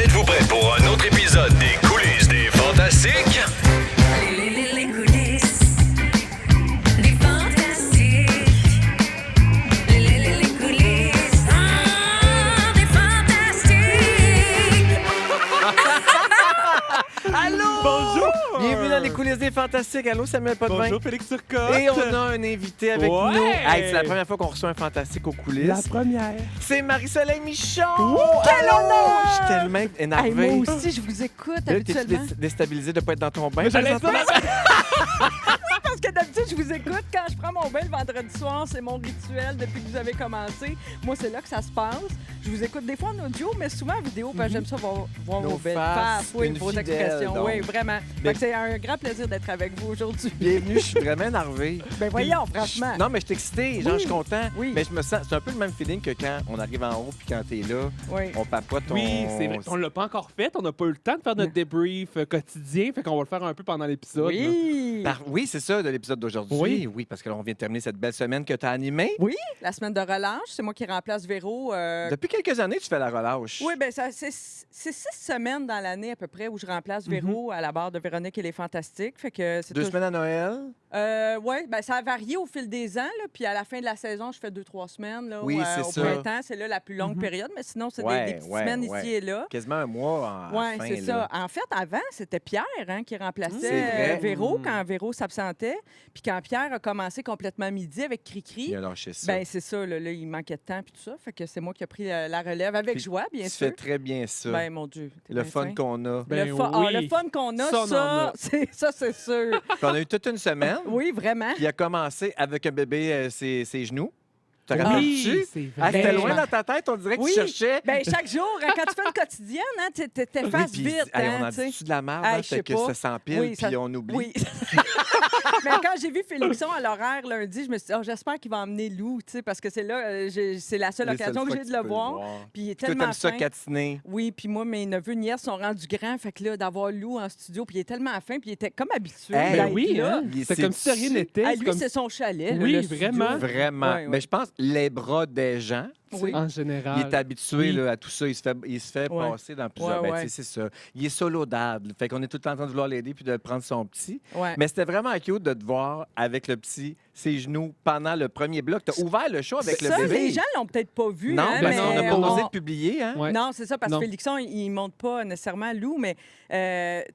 Êtes-vous prêts pour un autre épisode des coulisses des Fantastiques? Les coulisses, les fantastiques. Les coulisses, des fantastiques. Allô! Bonjour! Bienvenue dans les coulisses des Fantastiques. Allô, Samuel Potvin. Bonjour, Félix Turcotte. Et on a un invité avec Ouais! nous. Hey, c'est la première fois qu'on reçoit un Fantastique aux coulisses. La première. C'est Marie-Soleil Michon! Quel honneur! Je suis tellement énervé. Hey, moi aussi, je vous écoute Là, t'es-tu habituellement. déstabilisé de ne pas être dans ton bain? Mais j'allais présentement? Parce que d'habitude, je vous écoute quand je prends mon bain le vendredi soir. C'est mon rituel depuis que vous avez commencé. Moi, c'est là que ça se passe. Je vous écoute des fois en audio, mais souvent en vidéo, parce que j'aime ça voir Nos vos belles faces, faces, oui, une vos fidèle, expressions. donc. Oui, vraiment. Mais- Fait que c'est un grand plaisir d'être avec vous aujourd'hui. Bienvenue, je suis vraiment énervé. Ben voyons, franchement. Non, mais je suis excité, genre, Oui. je suis content. Oui. Mais je me sens, c'est un peu le même feeling que quand on arrive en haut puis quand t'es là, Oui. on papote. Oui, c'est vrai. On l'a pas encore fait. On n'a pas eu le temps de faire notre débrief quotidien. Fait qu'on va le faire un peu pendant l'épisode. là. Oui. Oui, c'est ça, de l'épisode d'aujourd'hui. Oui. Oui, parce que là, on vient de terminer cette belle semaine que tu as animée. Oui, la semaine de relâche, c'est moi qui remplace Véro. Depuis quelques années, tu fais la relâche. Oui, bien, c'est 6 semaines dans l'année à peu près où je remplace Véro à la barre de Véronique et les Fantastiques. Fait que c'est 2 toujours- semaines à Noël. Oui, ben, ça a varié au fil des ans. Là, puis à la fin de la saison, je fais 2-3 semaines. Là, Oui, c'est au ça. printemps, c'est là la plus longue période. Mais sinon, c'est des petites semaines ici et là. Quasiment un mois en Oui, fin, c'est là. ça. En fait, avant, c'était Pierre qui remplaçait C'est vrai. Véro quand Véro s'absentait. Puis quand Pierre a commencé complètement midi avec Cricri, Il a lâché ça. ben c'est ça. Là, il manquait de temps puis tout ça. Fait que c'est moi qui ai pris la relève avec Puis joie, bien tu sûr. fais très bien ça. Ben, mon Dieu. t'es le bien fun fin. qu'on a. Ben le, oui. le fun qu'on a, Ça, on en a. c'est sûr. Puis on a eu toute une semaine Oui, vraiment. qui a commencé avec un bébé ses genoux. Te Ah. rappelles-tu? Oui, c'est Ah, vrai. c'était loin dans ta tête, on dirait que Oui. tu cherchais. Ben, chaque jour, quand tu fais une quotidienne, t'effaces puis, vite. hey, on hein, en tu sais. dit-tu de la merde, Hey, hein, je sais fait que pas. ça s'empile, Oui, puis ça- on oublie. Oui. Mais quand j'ai vu Félixon à l'horaire lundi, je me suis dit, j'espère qu'il va emmener Lou, tu sais, parce que c'est là, c'est la seule Les occasion seules que fois j'ai tu de le peux voir. Puis il est Toi, tellement t'aimes ça fin. catiner. Oui, puis moi, mes neveux, nièces sont rendus grands. Fait que là, d'avoir Lou en studio, puis il est tellement fin, puis il était comme habitué. Hey, d'être Ben oui, là. hein? Il C'est comme si de rien s'est- n'était. Ah, C'est lui, comme c'est son chalet. là, Oui, le studio. vraiment. Vraiment. Ouais, ouais. Mais je pense les bras des gens. tu sais, Oui. en général. Il est habitué Oui. là, à tout ça. Il se fait Ouais. passer dans plusieurs. Ouais, Ben, ouais. tu sais, c'est ça. Il est solo dad. Fait qu'on est tout le temps en train de vouloir l'aider puis de prendre son petit. Ouais. Mais c'était vraiment cute de te voir avec le petit, ses genoux, pendant le premier bloc. Tu as ouvert le show avec le ça, bébé. les gens l'ont peut-être pas vu. Non, hein, ben, mais on n'a pas osé on- le publier. Hein? Ouais. Non, c'est ça, parce Non. que Félixon, il ne monte pas nécessairement Lou, mais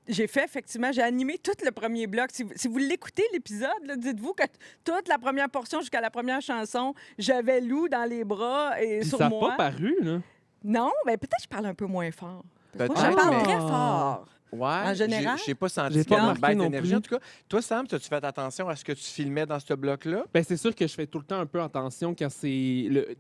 j'ai fait, effectivement, j'ai animé tout le premier bloc. Si vous l'écoutez, l'épisode, là, dites-vous que toute la première portion jusqu'à la première chanson, j'avais Lou dans les bras et Puis sur ça n'a moi. pas paru, là. Non, mais peut-être que je parle un peu moins fort. Parce que moi, Peut-être, je parle mais- très fort. Ouais. En général? Je n'ai pas senti J'ai qu'il y pas avait une remarqué baisse non d'énergie. plus. En tout cas, toi, Sam, as-tu fait attention à ce que tu filmais dans ce bloc-là? Ben, c'est sûr que je fais tout le temps un peu attention quand c'est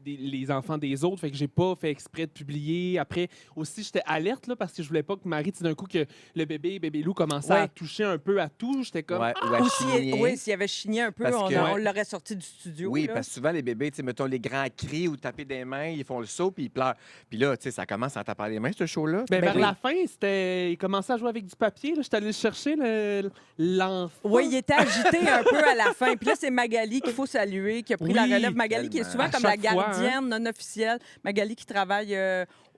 les enfants des autres. Fait que j'ai pas fait exprès de publier. Après, aussi, j'étais alerte là, parce que je voulais pas que Marie, tout d'un coup, que le bébé Lou commençait Ouais. à toucher un peu à tout. J'étais comme. Ouais, ou à Ou chigner. oui, s'il avait chigné un peu, Parce on, que- on l'aurait sorti du studio. Oui, là. parce que souvent, les bébés, tu sais, mettons, les grands cris ou taper des mains, ils font le saut puis ils pleurent. Puis là, tu sais, ça commence à taper les mains, ce show-là. Ben, vers oui. la fin, il commençait à jouer avec du papier. Là. J'étais allé le chercher, l'enfant. Oui, il était agité un peu à la fin. Puis là, c'est Magali qu'il faut saluer, qui a pris la Oui, relève. Magali qui est tellement. souvent À comme la chaque fois, hein. gardienne non officielle. Magali qui travaille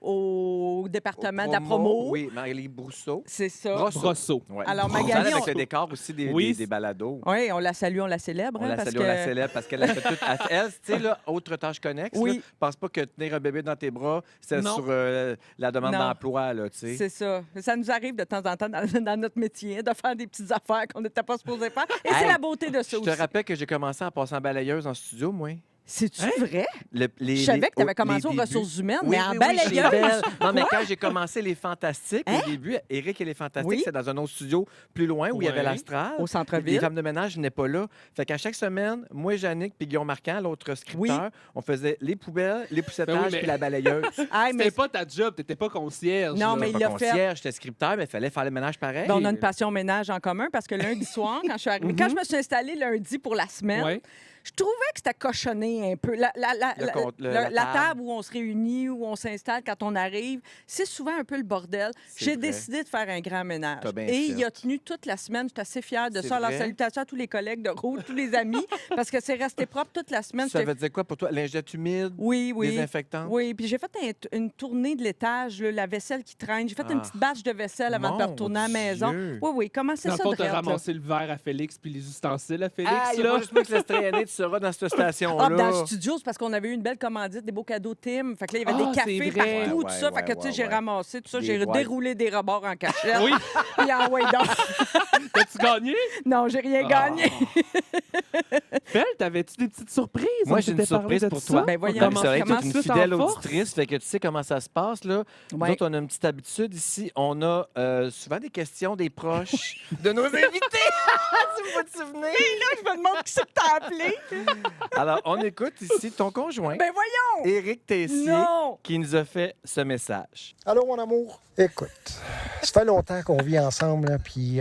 au département de la Promo, promo. Oui, Marie Brousseau. C'est ça. Brosseau. Ouais. Alors, Brousseau, Magali, avec on- le décor aussi Oui, des balados. Oui, on la salue, on la célèbre. On hein, la parce salue, que... on la célèbre parce qu'elle a fait tout. Elle, tu sais, là, autre tâche connexe. Oui. Là, pense pas que tenir un bébé dans tes bras, c'est Non. sur la demande Non. d'emploi, là, tu sais. C'est ça. Ça nous arrive de temps en temps dans notre métier hein, de faire des petites affaires qu'on n'était pas supposé faire. Et c'est Hey, la beauté de ça Je te aussi. rappelle que j'ai commencé en passant en balayeuse en studio, moi. C'est-tu vrai? Je savais que t'avais commencé aux ressources humaines, mais en balayeuse. chez Belle. Non, mais quand j'ai commencé les Fantastiques, Hein? au début, Éric et les Fantastiques, Oui. c'est dans un autre studio plus loin où il y avait Ouais. l'Astral. Au Les centre-ville. femmes de ménage venaient pas là. Fait qu'à chaque semaine, moi, Jannick puis Guillaume Marquand, l'autre scripteur, on faisait les poubelles, les poussettages Ben oui, mais- puis la balayeuse. Hey, mais C'était pas ta job, t'étais pas concierge. Non, là. mais J'étais il pas l'a fait. concierge, j'étais scripteur, mais il fallait faire le ménage pareil. ben, on a une passion ménage en commun parce que lundi soir, quand je suis arrivée, quand je me suis installée lundi pour la semaine, Ouais. Je trouvais que c'était cochonné un peu. La table où on se réunit, où on s'installe quand on arrive, c'est souvent un peu le bordel. C'est J'ai vrai. décidé de faire un grand ménage. T'as bien Et il fait. a tenu toute la semaine. Je suis assez fière de C'est ça. Alors, vrai? salutations à tous les collègues de route, tous les amis, parce que c'est resté propre toute la semaine. Ça J'étais- veut dire quoi pour toi? Lingette humide? Oui, oui. Désinfectante? Oui, puis j'ai fait une tournée de l'étage, là, la vaisselle qui traîne. J'ai fait une Ah. petite batch de vaisselle avant de Mon retourner à la maison. Dieu. Oui, oui, commencez Dans le ça fond, de t'as raide, là. ramassé le verre à Félix puis les ustensiles à Félix, Ah, il y a là. pas juste moi qui laisse traîner, tu seras dans cette Ah, dans station-là. le studio, c'est parce qu'on avait eu une belle commandite, des beaux cadeaux Tim. Fait que là, il y avait Ah, des cafés c'est vrai. partout, Ouais, tout ça. ouais, Fait que, tu sais, ouais, j'ai ouais. ramassé tout ça. Des J'ai boîtes. déroulé des rebords en cachette. Oui, Puis en way down. t'as-tu gagné? Non, j'ai rien Ah. gagné. Fel, t'avais-tu des petites surprises? Moi, On j'ai une s'était parlé surprise de pour ça. toi. Ben, voyons. Non, mais Comment- c'est vrai que comment tu es une ça, fidèle en force? auditrice, fait que tu sais comment ça se passe. Là. Nous Ouais. autres, on a une petite habitude ici. On a souvent des questions des proches de nos invités. Tu vas te souvenir? Je me demande qui c'est que t'as appelé. Alors, on écoute ici ton conjoint, Ben voyons! Éric Tessier, Non! qui nous a fait ce message. Allô, mon amour? Écoute, ça fait longtemps qu'on vit ensemble, là, puis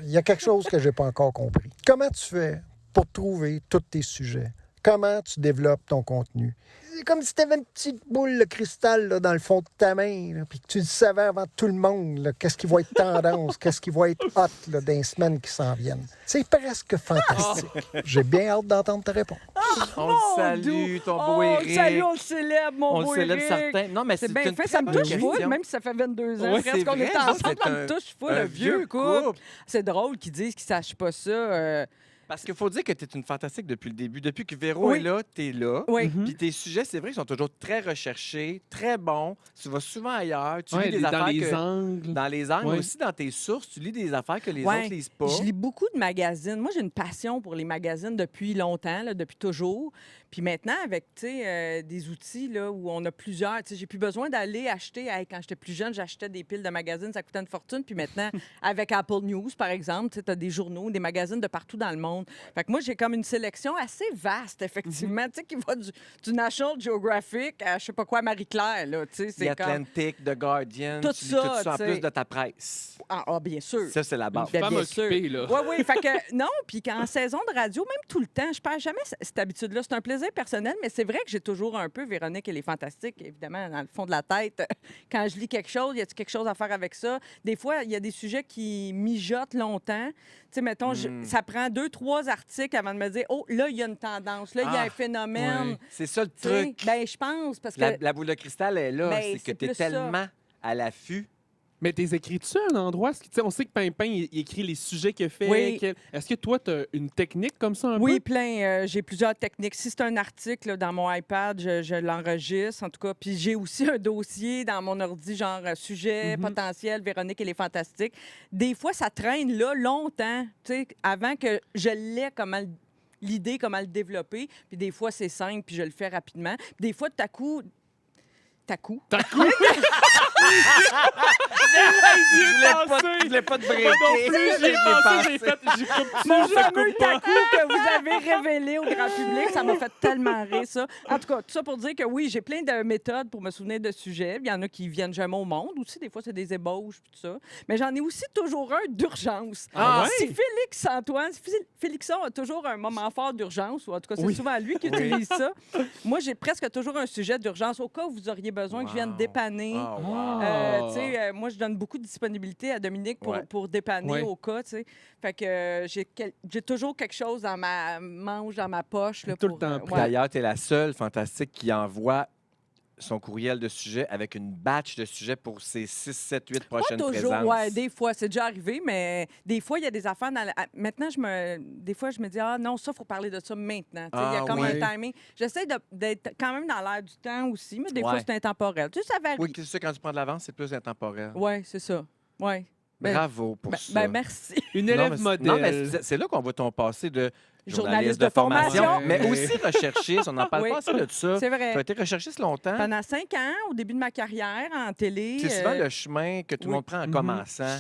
il y a quelque chose que j'ai pas encore compris. Comment tu fais pour trouver tous tes sujets? Comment tu développes ton contenu? C'est comme si tu avais une petite boule de cristal là, dans le fond de ta main, là, puis que tu le savais avant tout le monde, là, qu'est-ce qui va être tendance, qu'est-ce qui va être hot là, dans les semaines qui s'en viennent. C'est presque fantastique. J'ai bien hâte d'entendre ta réponse. On le salue, ton beau Oh, Éric. salut, on le célèbre, mon On beau le célèbre Éric. certains. Non, mais C'est c'est bien une fait, très ça me bonne touche full, question. même si ça fait 22 ans. Ouais, presque c'est qu'on vrai, est ça, ensemble, c'est ça me touche full, un vieux couple. C'est drôle qu'ils disent qu'ils ne sachent pas ça. Parce qu'il faut dire que tu es une fantastique depuis le début. Depuis que Véro Oui. est là, tu es là. Oui. Puis tes sujets, c'est vrai, ils sont toujours très recherchés, très bons. Tu vas souvent ailleurs. Tu Ouais, lis des dans affaires les que... angles. Dans les angles, Ouais. mais aussi dans tes sources, tu lis des affaires que les Ouais. autres lisent pas. Je lis beaucoup de magazines. Moi, j'ai une passion pour les magazines depuis longtemps, là, depuis toujours. Puis maintenant, avec tu sais, des outils là, où on a plusieurs, tu sais, j'ai plus besoin d'aller acheter. Hey, quand j'étais plus jeune, j'achetais des piles de magazines, ça coûtait une fortune. Puis maintenant, avec Apple News, par exemple, tu as des journaux, des magazines de partout dans le monde. Fait que moi, j'ai comme une sélection assez vaste, effectivement, tu sais, qui va du National Geographic à je sais pas quoi, Marie-Claire. Là, tu sais, The c'est comme... Atlantic, The Guardian, Tout tu lis ça, tout ça en tu plus sais. de ta presse. Ah, bien sûr. Ça, c'est la base. Ben, Femme bien sûr. occupée, là. Oui, oui. Fait que, non, puis qu'en saison de radio, même tout le temps, je perds jamais cette habitude-là. C'est un plaisir personnel, mais c'est vrai que j'ai toujours un peu, Véronique, elle est fantastique, évidemment, dans le fond de la tête. Quand je lis quelque chose, y a-t-il quelque chose à faire avec ça? Des fois, il y a des sujets qui mijotent longtemps. Tu sais, mettons, ça prend 2-3 articles avant de me dire, oh, là, il y a une tendance, là, il y a Ah, un phénomène. ouais. C'est ça le Tu sais, truc. ben, je pense, parce que. La boule de cristal est là. Ben, c'est que c'est tu es plus ça. tellement à l'affût. Mais t'es écris-tu à un endroit? Est-ce que, tu sais, on sait que Pimpin, il écrit les sujets qu'il fait. Oui. Est-ce que toi, tu as une technique comme ça un Oui, peu? plein. J'ai plusieurs techniques. Si c'est un article là, dans mon iPad, je l'enregistre, en tout cas. Puis j'ai aussi un dossier dans mon ordi, genre sujet potentiel, Véronique, elle est fantastique. Des fois, ça traîne là longtemps, tu sais, avant que je l'ai l'idée, comment le développer. Puis des fois, c'est simple, puis je le fais rapidement. Puis des fois, tout à coup... Je voulais pas te breaker. Moi non plus, Je l'ai j'ai pensé. fait, j'ai comme Mon ça fameux coupe pas. tacou que vous avez révélé au grand public, ça m'a fait tellement rire, ça. En tout cas, tout ça pour dire que oui, j'ai plein de méthodes pour me souvenir de sujets. Il y en a qui viennent jamais au monde aussi. Des fois, c'est des ébauches puis tout ça. Mais j'en ai aussi toujours un d'urgence. Ah Si ouais? Félixon a toujours un moment fort d'urgence, ou en tout cas, c'est Oui. souvent lui qui utilise ça. Moi, j'ai presque toujours un sujet d'urgence au cas où vous auriez besoin que je vienne Wow. dépanner. Ah, wow. Tu sais, moi, je donne beaucoup de disponibilité à Dominique Ouais. pour dépanner Ouais. au cas, tu sais. Fait que j'ai toujours quelque chose dans ma manche, dans ma poche. Là, Tout le pour, temps ouais. prêt. D'ailleurs, tu es la seule fantastique qui envoie son courriel de sujet avec une batch de sujets pour ses 6, 7, 8 Pas prochaines toujours, présences. ouais, des fois, c'est déjà arrivé, mais des fois, il y a des affaires dans maintenant, des fois, je me dis, ah non, ça, il faut parler de ça maintenant. Tu sais, il y a Ah, comme oui. un timing. J'essaie d'être quand même dans l'air du temps aussi, mais des fois, Ouais. c'est intemporel. Tu sais, ça varie. Oui, c'est ça, quand tu prends de l'avance, c'est plus intemporel. Oui, c'est ça. Oui. Ben, Bravo pour ben, ça. ben, merci. Une Non, élève mais c'est- modèle. Non, mais c'est là qu'on voit ton passé de Journaliste de formation. mais aussi recherchiste. On n'en parle Oui. pas assez de ça. C'est Tu as vrai. été recherchiste longtemps. Pendant 5 ans, au début de ma carrière en télé. C'est souvent le chemin que tout le oui. monde prend en Mhm. commençant.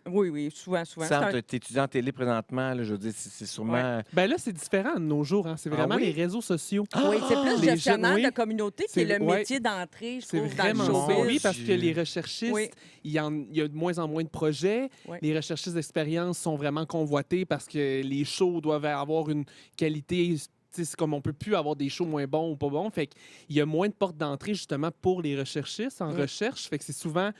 Oui, souvent. C'est Sam, un- tu étudies en télé présentement, là, je veux dire, c'est sûrement... Ben là, c'est différent de nos jours. Hein. C'est Ah vraiment oui? les réseaux sociaux. Oui, c'est plus Les gestionnaire jeunes, oui. de communauté qui C'est- est le ouais. métier d'entrée, je C'est trouve, dans le vraiment ça. showbiz. Oui, parce que Dieu. les recherchistes, Oui. il y a de moins en moins de projets. Oui. Les recherchistes d'expérience sont vraiment convoités parce que les shows doivent avoir une qualité sais, c'est comme on peut plus avoir des shows moins bons ou pas bons. Fait qu'il y a moins de portes d'entrée, justement, pour les recherchistes en recherche. Fait que c'est souvent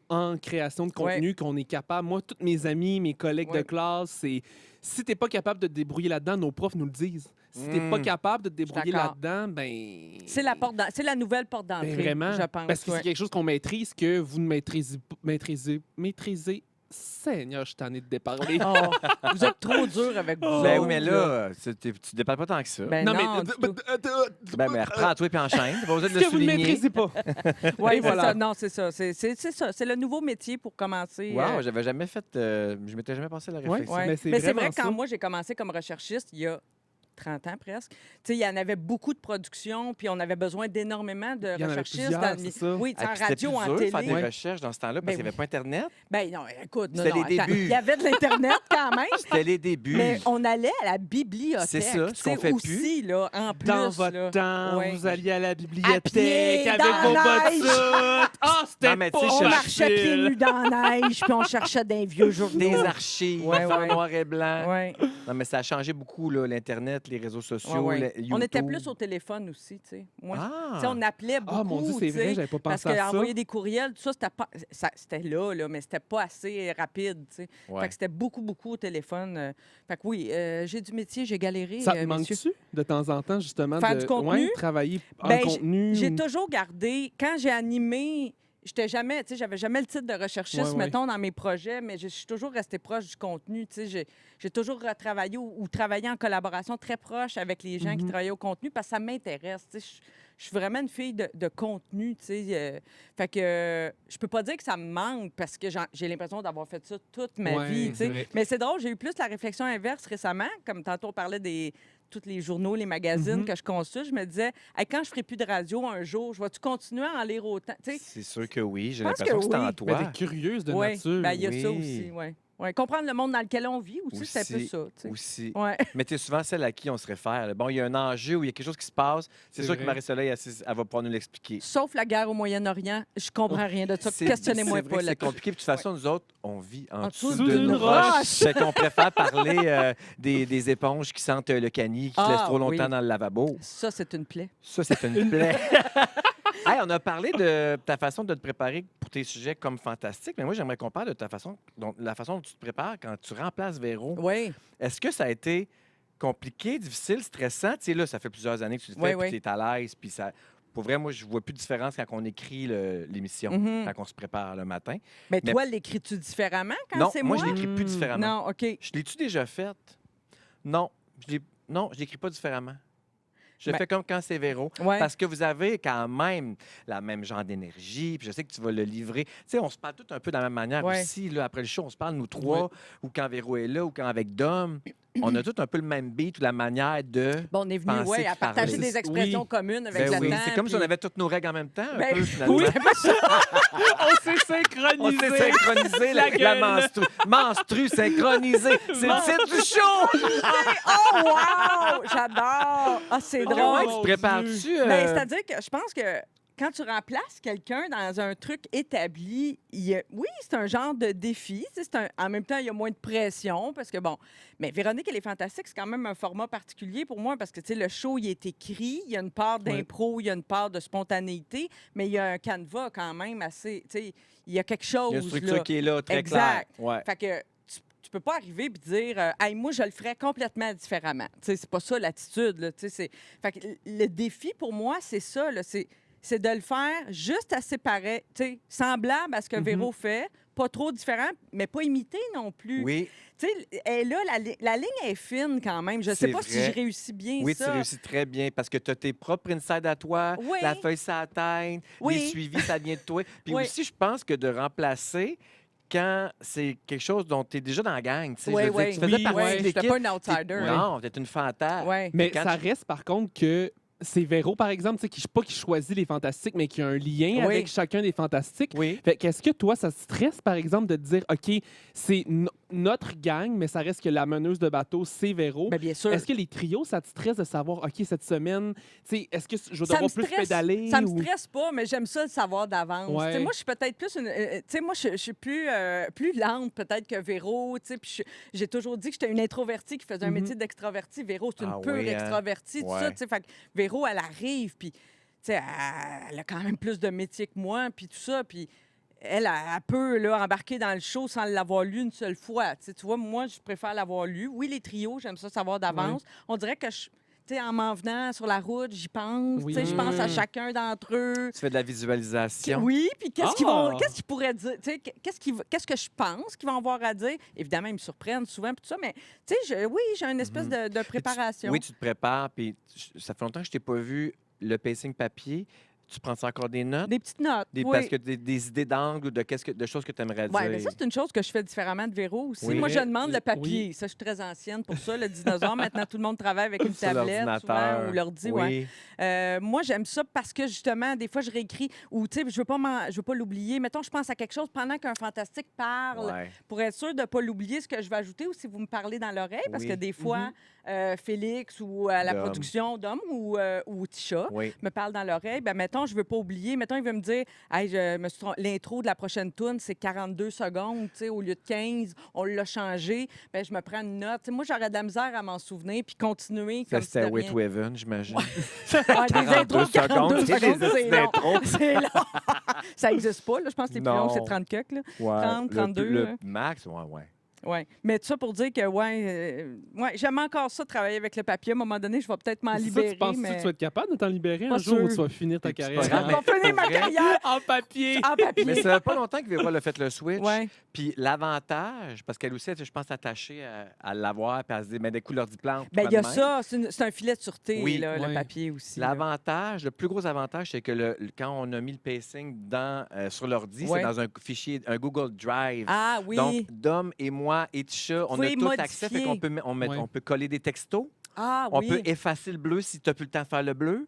en création de contenu qu'on est capable. Moi, tous mes amis, mes collègues de classe, c'est... Si t'es pas capable de te débrouiller là-dedans, nos profs nous le disent. Si t'es pas capable de te débrouiller d'accord. là-dedans, ben... C'est la nouvelle porte d'entrée, vraiment, je pense. parce que ouais. c'est quelque chose qu'on maîtrise que vous ne maîtrisez. Seigneur, je suis tanné de déparler. Oh, vous êtes trop dur avec vous. Ben autres, oui, mais là, tu déparles pas tant que ça. Ben non, non, mais... du tout. Mais reprends-toi et enchaîne. T'as pas besoin de le que vous ne souligner. maîtrisez pas. Oui, Et voilà. ça. Non, c'est ça. C'est ça. C'est le nouveau métier pour commencer. Wow, j'avais jamais fait. Je m'étais jamais passé la réflexion. Ouais. Mais c'est Mais c'est vraiment vrai, quand ça. moi, j'ai commencé comme recherchiste, il y a 30 ans presque, tu sais, il y en avait beaucoup de productions, puis on avait besoin d'énormément de Il y en avait recherchistes. plusieurs, c'est ça. Oui, tu sais, Ah, en puis c'était radio, plus en dur de faire télé. des recherches dans ce temps-là parce Ben qu'il n'y avait pas Internet. Ben non, écoute, non, C'était non, les attends, débuts. il y avait de l'Internet quand même. C'était les débuts. Mais on allait à la bibliothèque. C'est ça, ce tu sais, qu'on fait aussi, là, en plus. Dans votre là. temps, Ouais. vous alliez à la À bibliothèque pied, avec dans vos la bottes neige. toutes. Ah, c'était Non, mais tu sais, pas On je- marchait pieds facile. nus dans la neige, puis on cherchait des vieux journaux. Des archives, Ouais, en ouais. noir et blanc. Ouais, Non, mais ça a changé beaucoup, là, l'Internet, les réseaux sociaux, ouais. le On était YouTube. plus au téléphone aussi, tu sais. Moi, Ah! tu sais, on appelait beaucoup. Ah, mon Dieu, c'est tu sais, vrai, j'avais pas Parce pensé à ça. qu'envoyer des courriels, tout ça, c'était là, mais c'était pas assez rapide, tu sais. Ouais. Fait que c'était beaucoup au téléphone. Fait que oui, j'ai du métier, j'ai galéré, Ça te messieurs. manque-tu de temps en temps, justement, Faire de du contenu? ouais, travailler en Ben, contenu? J'ai toujours gardé, quand j'ai animé, j'étais jamais, tu sais, j'avais jamais le titre de recherchiste, Ouais. mettons, dans mes projets, mais je suis toujours restée proche du contenu, tu sais. J'ai toujours retravaillé ou travaillé en collaboration très proche avec les gens qui travaillaient au contenu parce que ça m'intéresse, tu sais. Je suis vraiment une fille de contenu, tu sais. Fait que je peux pas dire que ça me manque parce que j'ai l'impression d'avoir fait ça toute ma Ouais, vie, tu c'est sais. vrai. Mais c'est drôle, j'ai eu plus la réflexion inverse récemment, comme tantôt on parlait des tous les journaux, les magazines que je consulte, je me disais, hey, quand je ferai plus de radio un jour, je vais-tu continuer à en lire autant? Tu sais, C'est sûr que oui. J'ai Je pense l'impression que que c'est en oui. toi. Mais t'es curieuse de ouais, nature. ben, il y a ça oui. aussi, ouais. Ouais, comprendre le monde dans lequel on vit aussi, c'est un peu Aussi, ça, tu sais. Aussi. Ouais. Mais tu es souvent celle à qui on se réfère. là. Bon, il y a un enjeu où il y a quelque chose qui se passe. C'est C'est sûr que vrai. Marie-Soleil, elle va pouvoir nous l'expliquer. Sauf la guerre au Moyen-Orient, je comprends rien de ça. C'est- Questionnez-moi c'est vrai pas que là. C'est compliqué. Puis de toute façon, nous autres, on vit en dessous dessous d'une d'une roche. roche. Fait qu'on préfère parler des éponges qui sentent le cani, qui te Ah, laissent trop longtemps oui. dans le lavabo. Ça, c'est une plaie. Ça, c'est une plaie. Hey, on a parlé de ta façon de te préparer pour tes sujets comme fantastique, mais moi, j'aimerais qu'on parle de la façon dont tu te prépares quand tu remplaces Véro. Oui. Est-ce que ça a été compliqué, difficile, stressant? Tu sais, là, ça fait plusieurs années que tu le fais, Oui, puis tu es à l'aise, puis ça... Pour vrai, moi, je vois plus de différence quand on écrit l'émission, Mhm. quand on se prépare le matin. Mais Mais- toi, l'écris-tu différemment quand Non, c'est moi, moi? je l'écris plus différemment. Non, OK. Je l'ai-tu déjà fait? Non, je l'écris pas différemment. Je le Ben- fais comme quand c'est Véro. Ouais. Parce que vous avez quand même la même genre d'énergie, puis je sais que tu vas le livrer. Tu sais, on se parle tout un peu de la même manière Ouais. aussi. Là, après le show, on se parle, nous trois, ou quand Véro est là, ou quand avec Dom. On a tout un peu le même beat ou la manière de... Bon, on est venu penser ouais, à puis parler. partager des expressions Oui. communes avec Ben le oui, temps. c'est comme si on puis- avait toutes nos règles en même temps, un Ben, peu, finalement. oui, On s'est synchronisé. On s'est synchronisé, La la gueule. menstru synchronisé. C'est le titre du show! Oh, wow! J'adore! Ah, c'est Oh, drôle. Tu te prépares-tu? Ben, c'est-à-dire que je pense que quand tu remplaces quelqu'un dans un truc établi, oui, c'est un genre de défi. Tu sais, en même temps, il y a moins de pression parce que, bon, mais Véronique, elle est fantastique. C'est quand même un format particulier pour moi parce que, tu sais, le show, il est écrit. Il y a une part d'impro, il y a une part de spontanéité, mais il y a un canevas quand même assez, tu sais, il y a quelque chose. Il y a une structure là. qui est là, très Exact. claire. Ouais. Fait que tu peux pas arriver et dire hey, moi, je le ferais complètement différemment. Tu sais, c'est pas ça l'attitude. Là. Tu sais, fait que le défi pour moi, c'est ça. Là, c'est de le faire juste assez pareil, tu sais, semblable à ce que Véro fait, pas trop différent, mais pas imité non plus. Oui, Tu sais, elle, là, la ligne est fine quand même. Je sais C'est pas si vrai. je réussis bien oui, ça. tu réussis très bien parce que tu as tes propres insides à toi, Oui. la feuille ça tête, Oui. les suivis, ça vient de toi. Puis Oui. aussi, je pense que de remplacer quand c'est quelque chose dont tu es déjà dans la gang. Tu sais, Oui, je veux dire, oui. tu faisais Oui, partie ouais, de je l'équipe. pas un outsider. Non, tu es une fantasme. Ouais. Mais Quand ça tu- reste, par contre, que c'est Véro, par exemple, tu sais, qui choisit les fantastiques, mais qui a un lien Oui. avec chacun des fantastiques. Oui. Fait qu'est-ce que toi, ça te stresse, par exemple, de te dire, OK, c'est notre gang, mais ça reste que la meneuse de bateau, c'est Véro. Ben, bien sûr. Est-ce que les trios, ça te stresse de savoir, OK, cette semaine, tu sais, est-ce que je vais Ça me devoir plus stresse- pédaler? Ça me ou- stresse pas, mais j'aime ça le savoir d'avance. Ouais. Tu sais, moi, je suis peut-être plus une. Tu sais, moi, je suis plus lente peut-être que Véro. Tu sais, puis j'ai toujours dit que j'étais une introvertie qui faisait un Mhm. métier d'extravertie. Véro, c'est une Ah pure oui, hein? extravertie. Tout ça, Ouais. tu sais, fait que Véro, elle arrive, puis tu sais, elle a quand même plus de métier que moi, puis tout ça, puis. Elle peut là, embarquer dans le show sans l'avoir lu une seule fois. Tu sais, tu vois, moi, je préfère l'avoir lu. Oui, les trios, j'aime ça savoir d'avance. On dirait que tu sais, en m'en venant sur la route, j'y pense. Oui. Tu sais, je pense à Mm. chacun d'entre eux. Tu fais de la visualisation. Oui, puis qu'est-ce Ah! qu'ils pourraient dire? Tu sais, qu'est-ce que je pense qu'ils vont avoir à dire? Évidemment, ils me surprennent souvent, puis tout ça, mais tu sais, oui, j'ai une espèce de préparation. Oui, tu te prépares, puis ça fait longtemps que je t'ai pas vu le pacing papier. Tu prends encore des notes? Des petites notes. Oui. Parce que des idées d'angle ou de choses que tu aimerais dire. Oui, mais ça, c'est une chose que je fais différemment de Véro aussi. Oui. Moi, je demande le Oui. papier. Ça, je suis très ancienne pour ça, le dinosaure. Maintenant, tout le monde travaille avec une Sur tablette souvent, l'ordinateur. ou l'ordi. Oui. Ouais. Moi, j'aime ça parce que, justement, des fois, je réécris ou, tu sais, je veux pas l'oublier. Mettons, je pense à quelque chose pendant qu'un fantastique parle Ouais. pour être sûr de ne pas l'oublier, ce que je vais ajouter ou si vous me parlez dans l'oreille, parce Oui. que des fois, Félix ou à la Dom. production, Dom ou Tisha Oui. me parle dans l'oreille, ben mettons, je veux pas oublier. Mettons, il veut me dire, hey, l'intro de la prochaine tune, c'est 42 secondes, tu sais, au lieu de 15, on l'a changé. Ben, je me prends une note. Tu sais, moi, j'aurais de la misère à m'en souvenir puis continuer Ça, comme si c'était de Way rien. to Heaven, j'imagine. Ah, des 42 intros de 42 secondes, tu sais, secondes, les c'est long. intros. C'est long. Ça n'existe pas, là. Je pense que les plus longs, c'est Non. 30 cucs, là. Ouais. 30, 32, Le là. max, ouais. Ouais. Mais tout ça pour dire que, j'aime encore ça, travailler avec le papier. À un moment donné, je vais peut-être m'en C'est ça, libérer. tu penses mais... que tu vas être capable de t'en libérer Pas un jour où sûr. tu vas finir ta Et puis, carrière? c'est pas grave, Je vais finir ma pour vrai? carrière En papier! en papier. Mais ça fait pas longtemps que Véro a fait le switch. Ouais. Puis l'avantage, parce qu'elle aussi, elle était, je pense, attachée à l'avoir, puis elle se dit, mais des couleurs du plan. Ben, il y a ça. C'est un filet de sûreté, Oui. là, le Ouais. papier aussi. là. L'avantage, le plus gros avantage, c'est que quand on a mis le pacing sur l'ordi, Ouais. c'est dans un fichier, un Google Drive. Ah oui. Donc, Dom et moi et Tisha, on a pouvez tout modifier. accès. Fait qu'on peut, Ouais. on peut coller des textos. Ah On oui. peut effacer le bleu si tu n'as plus le temps de faire le bleu.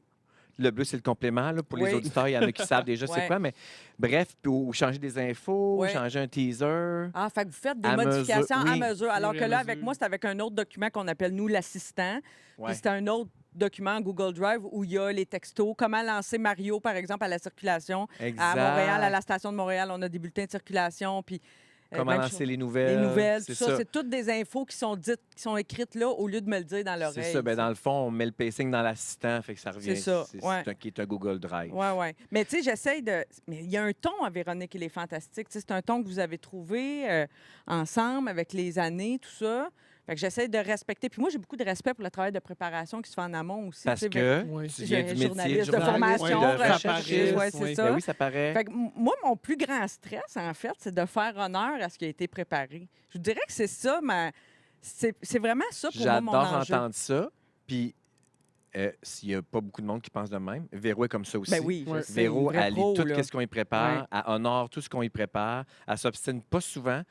Le bleu, c'est le complément. Là, pour Oui. les auditeurs, il y en a qui savent déjà c'est Ouais. quoi. Mais bref, ou changer des infos, Ouais. changer un teaser. Ah, fait que vous faites des À modifications mesure, à oui. mesure. Alors Fur et que à là, mesure. avec moi, c'est avec un autre document qu'on appelle, nous, l'assistant. Ouais. Puis c'est un autre document Google Drive où il y a les textos. Comment lancer Mario, par exemple, à la circulation. Exact. À Montréal, à la station de Montréal, on a des bulletins de circulation. Puis Comment même lancer chose. les nouvelles. Les nouvelles, tout c'est ça. C'est toutes des infos qui sont dites, qui sont écrites là, au lieu de me le dire dans l'oreille. C'est ça. Ben, dans le fond, on met le pacing dans l'assistant, fait que ça revient. C'est ça, ouais. Qui est un Google Drive. Oui, oui. Mais tu sais, j'essaye de. Mais il y a un ton à Véronique et les Fantastiques. Tu sais, c'est un ton que vous avez trouvé ensemble avec les années, tout ça. Fait que j'essaie de respecter. Puis moi, j'ai beaucoup de respect pour le travail de préparation qui se fait en amont aussi. Parce tu sais, que Oui. tu viens du métier journaliste de formation, de recherchiste, recherchiste. ouais, c'est Oui. ça. Ben oui, ça paraît. Fait que moi, mon plus grand stress, en fait, c'est de faire honneur à ce qui a été préparé. Je vous dirais que c'est ça, mais c'est vraiment ça pour moi, mon J'adore enjeu. entendre ça. Puis, s'il n'y a pas beaucoup de monde qui pense de même, Véro est comme ça aussi. Ben oui, je Ouais. sais, Véro, une vraie elle lit pro, tout là. ce qu'on y prépare, Ouais. elle honore tout ce qu'on y prépare, elle s'obstine pas souvent.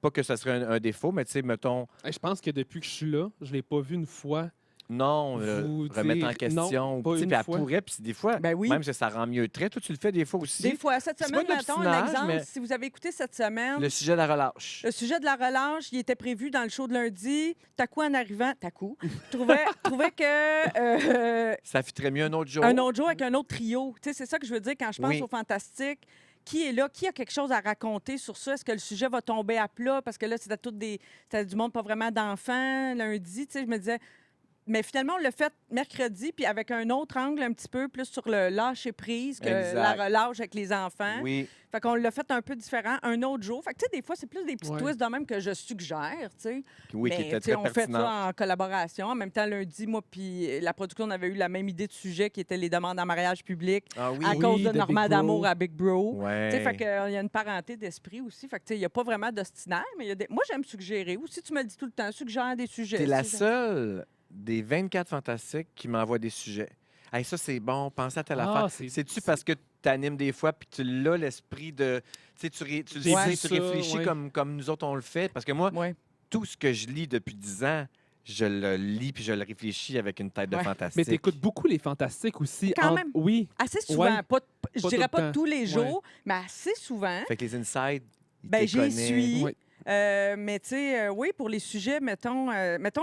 Pas que ce serait un défaut, mais tu sais, mettons, Hey, je pense que depuis que je suis là, je ne l'ai pas vu une fois. non, Vous remettre en dire question. non, pas tu sais, une puis elle fois. pourrait, puis des fois, Ben oui. même si ça rend mieux trait. Toi, tu le fais des fois aussi. Des fois, cette C'est semaine, pas de mettons un l'obstinage, exemple. mais- Si vous avez écouté cette semaine, Le sujet de la relâche. le sujet de la relâche, il était prévu dans le show de lundi. T'as coup en arrivant, je trouvais que Ça fitterait mieux un autre jour. un autre jour avec un autre trio. Tu sais, c'est ça que je veux dire quand je pense Oui. au fantastique. Qui est là? Qui a quelque chose à raconter sur ça? Est-ce que le sujet va tomber à plat? Parce que là, c'était du monde pas vraiment d'enfants lundi. Tu sais, je me disais. Mais finalement, on l'a fait mercredi, puis avec un autre angle un petit peu plus sur le lâcher prise que Exact. la relâche avec les enfants. Oui. Fait qu'on l'a fait un peu différent, un autre jour. Fait que, tu sais, des fois, c'est plus des petits Ouais. twists de même que je suggère, tu sais. Oui, qui Mais, était tu sais, très on fait pertinent. ça en collaboration. En même temps, lundi, moi puis la production, on avait eu la même idée de sujet qui était les demandes en mariage public Ah oui. à Oui, cause de de Normand Big Bro. d'amour à Big Bro. Ouais. Tu sais, fait qu'il y a une parenté d'esprit aussi. Fait que, tu sais, il n'y a pas vraiment d'ostinaire, mais il y a des... moi, j'aime suggérer. Ou si tu me le dis tout le temps, suggère des sujets. T'es la Suggère- seule des 24 fantastiques qui m'envoie des sujets. Hey, ça, c'est bon, pense à telle Ah, affaire. C'est-tu parce que tu animes des fois puis tu l'as l'esprit de. Tu sais, tu le J'ai sais, vu tu ça, réfléchis ouais. comme nous autres, on le fait. Parce que moi, Ouais. tout ce que je lis depuis 10 ans, je le lis puis je le réfléchis avec une tête de Ouais. Mais fantastique. t'écoutes beaucoup les fantastiques aussi. Quand même. Oui. Assez souvent. Ouais. Je Pas dirais tout pas le temps. tous les Ouais. jours, mais assez souvent. Fait que les insides, ils Ben, te j'y connaissent. suis. Ouais. Mais tu sais, oui, pour les sujets, mettons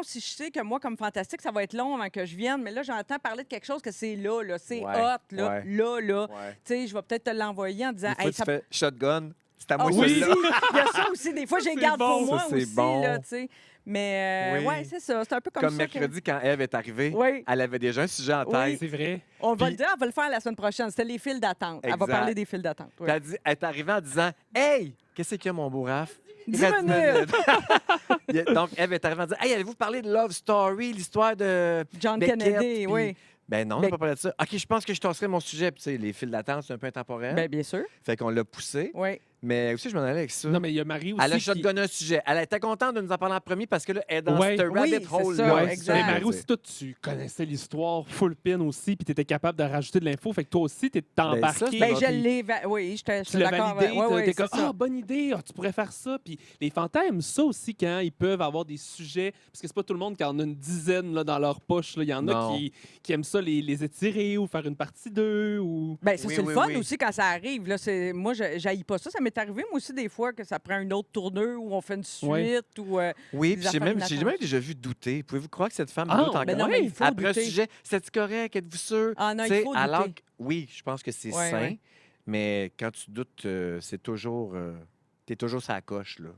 si je sais que moi, comme fantastique, ça va être long avant que je vienne, mais là, j'entends parler de quelque chose que c'est là, c'est Ouais, hot, là, ouais. là. Ouais. Tu sais, je vais peut-être te l'envoyer en disant, Des fois, hey, tu ça fais shotgun. C'est à Ah moi oui, celui-là. il y a ça aussi. Des fois, je les C'est garde bon. pour moi Ça, c'est aussi, bon. là, tu sais. Mais Oui. ouais, c'est ça. C'est un peu comme, Comme ça. mercredi, quand Eve est arrivée, Oui. elle avait déjà un sujet en Oui. tête. C'est vrai. On va Puis- le dire, on va le faire la semaine prochaine. C'était les files d'attente. Elle va Exact. parler des files d'attente. oui. Puis elle est arrivée en disant Hey, qu'est-ce qu'il y a, mon beau Raph? 10 Reste minutes. Donc, Eve est arrivée en disant Hey, allez-vous parler de Love Story, l'histoire de. John Beckett, Kennedy, puis- oui. Ben non, on Ben- n'a pas parlé de ça. OK, je pense que je tasserai mon sujet. Puis, tu sais, les files d'attente, c'est un peu intemporel. Ben, bien sûr. Fait qu'on l'a poussé. Oui. Mais aussi, je m'en allais avec ça. Non, mais il y a Marie aussi. Elle a qui- shotgunné un sujet. Elle était contente de nous en parler en premier parce que là, elle est dans Ouais. ce Oui, rabbit c'est hole ça, là. Ouais, exact. mais Marie aussi, toi, tu connaissais l'histoire full pin aussi, puis tu étais capable de rajouter de l'info. Fait que toi aussi, tu ça, embarqué. c'est Ben, dans je tes- l'ai. Oui, j'étais Tu l'as d'accord. validé, Ouais, t'es ouais, comme c'est ça. ah bonne idée, tu pourrais faire ça. Puis les fantasmes aiment ça aussi quand ils peuvent avoir des sujets, parce que c'est pas tout le monde qui en a une dizaine là, dans leur poche. là. Il y en Non. a qui aiment ça les étirer ou faire une partie d'eux ou. Ben, ça, Oui, c'est oui, le fun oui. aussi quand ça arrive. Là, moi, je n'haïs pas ça. Ça m'est arrivé, moi aussi, des fois, que ça prend une autre tournure ou on fait une suite. Ouais. Ou, Oui, des puis j'ai affaires même inattendues. déjà vu douter. Pouvez-vous croire que cette femme Ah, doute encore? ben non, mais il faut Après un douter. sujet, c'est correct? Êtes-vous sûr? Ah non, il Tu sais, faut alors douter. que- oui, je pense que c'est Ouais, sain, ouais. mais quand tu doutes, c'est toujours... t'es toujours sur la coche, là.